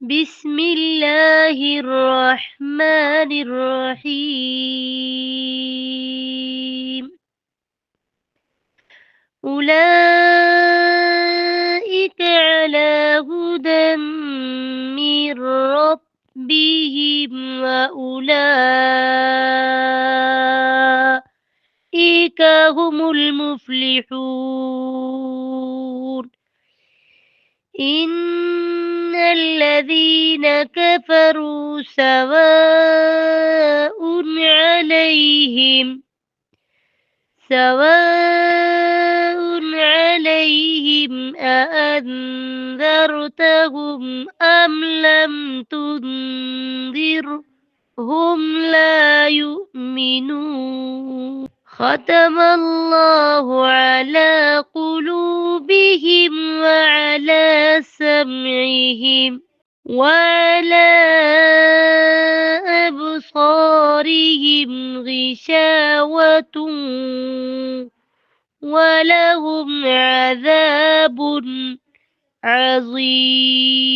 بسم الله الرحمن الرحيم أولئك على هدى من ربهم وأولئك هم المفلحون إن الذين كفروا سواء عليهم أأنذرتهم أم لم تنذرهم لا يؤمنون ختم الله على قلوبهم وعلى سمعهم وعلى أبصارهم غشاوة ولهم عذاب عظيم.